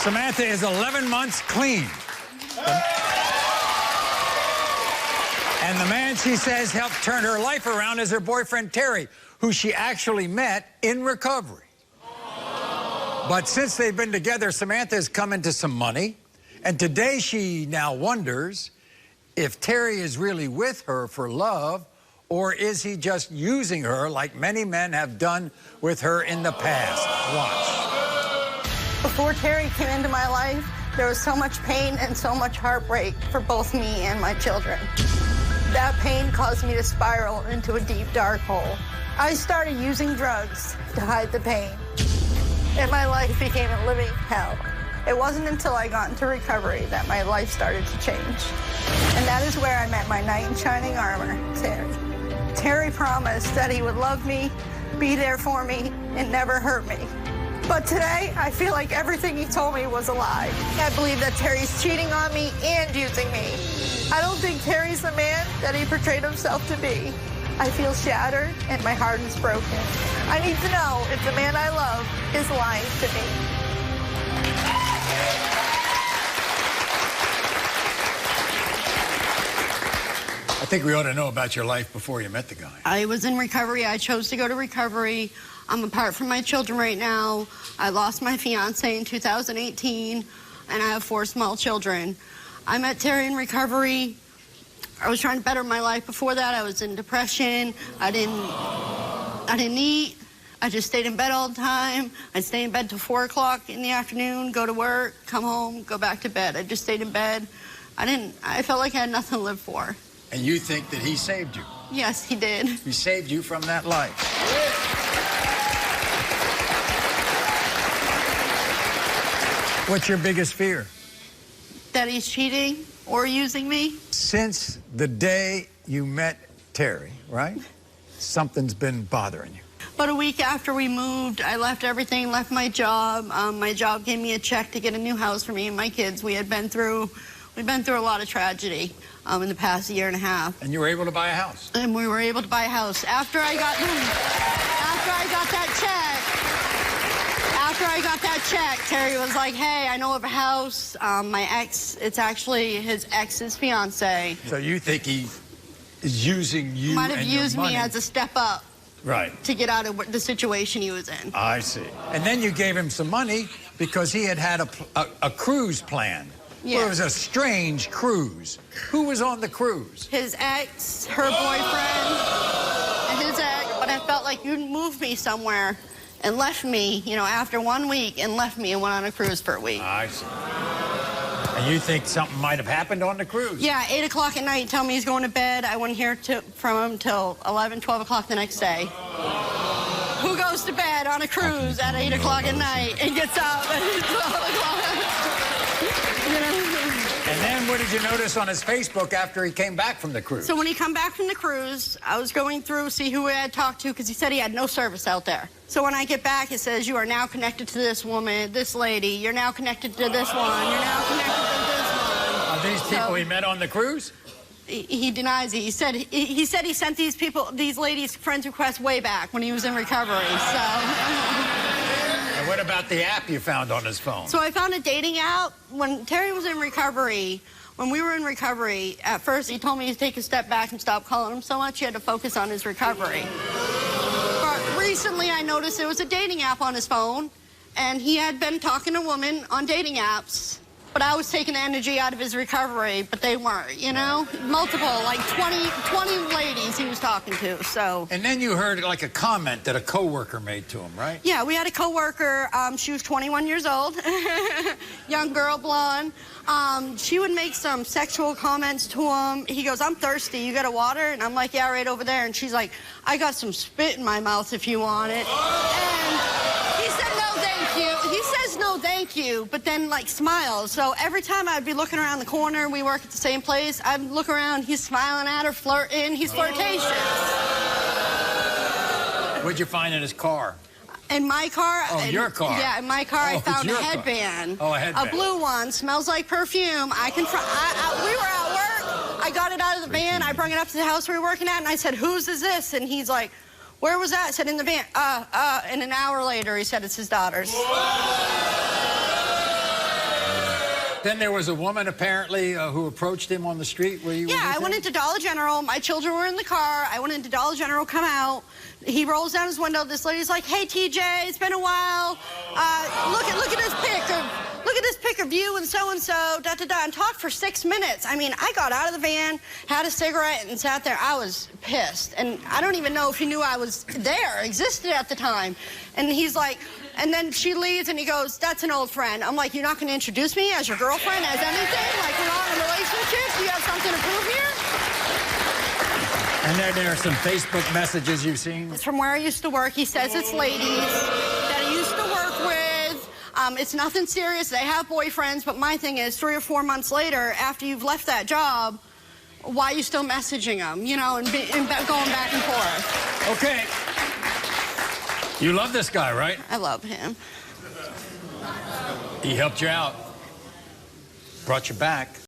Samantha is 11 months clean. And the man she says helped turn her life around is her boyfriend, Terry, who she actually met in recovery. But since they've been together, Samantha has come into some money. And today she now wonders if Terry is really with her for love, or is he just using her like many men have done with her in the past? Watch. Before Terry came into my life, there was so much pain and so much heartbreak for both me and my children. That pain caused me to spiral into a deep, dark hole. I started using drugs to hide the pain, and my life became a living hell. It wasn't until I got into recovery that my life started to change. And that is where I met my knight in shining armor, Terry. Terry promised that he would love me, be there for me, and never hurt me. But today, I feel like everything he told me was a lie. I believe that Terry's cheating on me and using me. I don't think Terry's the man that he portrayed himself to be. I feel shattered and my heart is broken. I need to know if the man I love is lying to me. I think we ought to know about your life before you met the guy. I was in recovery. I chose to go to recovery. I'm apart from my children right now. I lost my fiance in 2018, and I have 4 small children. I met Terry in recovery. I was trying to better my life before that. I was in depression. I didn't eat. I just stayed in bed all the time. I'd stay in bed till 4 o'clock in the afternoon, go to work, come home, go back to bed. I just stayed in bed. I felt like I had nothing to live for. And you think that he saved you? Yes, he did. He saved you from that life. What's your biggest fear? That he's cheating or using me. Since the day you met Terry, right? Something's been bothering you. But a week after we moved, I left everything, left my job. My job gave me a check to get a new house for me and my kids. We've been through a lot of tragedy in the past year and a half. And you were able to buy a house. And we were able to buy a house. After I got that check, Terry was like, hey, I know of a house. My ex, it's actually his ex's fiance. So you think he is using you Might have and your used money. me as a step up. Right. To get out of the situation he was in. I see. And then you gave him some money because he had a cruise planned. Yeah. Well, it was a strange cruise. Who was on the cruise? His ex, her boyfriend, and his ex. But I felt like you moved me somewhere and left me, you know, after 1 week and left me and went on a cruise for a week. I see. And you think something might have happened on the cruise? Yeah, 8 o'clock at night, tell me he's going to bed. I wouldn't hear from him till 11, 12 o'clock the next day. Who goes to bed on a cruise at 8 o'clock at night and gets up at 12 o'clock? You know? And then what did you notice on his Facebook after he came back from the cruise? So when he come back from the cruise, I was going through, see who I had talked to, because he said he had no service out there. So when I get back, it says, you are now connected to this woman, this lady. You're now connected to this one. You're now connected to this one. Are these people he met on the cruise? He denies it. He said he sent these ladies friends requests way back when he was in recovery. So. And what about the app you found on his phone? So I found a dating app. When Terry was in recovery, when we were in recovery, at first he told me to take a step back and stop calling him so much. He had to focus on his recovery. But recently I noticed there was a dating app on his phone, and he had been talking to women on dating apps. But I was taking the energy out of his recovery, but they weren't, you know? Multiple, like 20 ladies he was talking to, so. And then you heard like a comment that a coworker made to him, right? Yeah, we had a coworker. She was 21 years old, young girl, blonde. She would make some sexual comments to him. He goes, I'm thirsty, you got a water? And I'm like, yeah, right over there. And she's like, I got some spit in my mouth if you want it. And he said, no, thank you. He says, no, thank you, but then, like, smiles. So every time I'd be looking around the corner, we work at the same place, I'd look around, he's smiling at her, flirting, he's flirtatious. What'd you find in his car? In my car? Oh, your car? Yeah, in my car, I found a headband. Oh, a headband. A blue one, smells like perfume. We were at work. I got it out of the van. I brought it up to the house we were working at, and I said, whose is this? And he's like, where was that? I said, in the van. And an hour later, he said, it's his daughter's. Then there was a woman apparently who approached him on the street where you were. Yeah, I went into Dollar General. My children were in the car. I went into Dollar General, come out. He rolls down his window. This lady's like, "Hey, TJ, it's been a while. Look at this pic of you and so-and-so, da-da-da," and talked for 6 minutes. I mean, I got out of the van, had a cigarette, and sat there. I was pissed. And I don't even know if he knew I was there, existed at the time. And he's like, and then she leaves, and he goes, "That's an old friend." I'm like, "You're not going to introduce me as your girlfriend, as anything? Like, we're not in a relationship? Do you have something to prove here?" And then there are some Facebook messages you've seen. It's from where I used to work. He says it's ladies that he used to work with. It's nothing serious. They have boyfriends. But my thing is, 3 or 4 months later, after you've left that job, why are you still messaging them, you know, and going back and forth? Okay. You love this guy, right? I love him. He helped you out. Brought you back.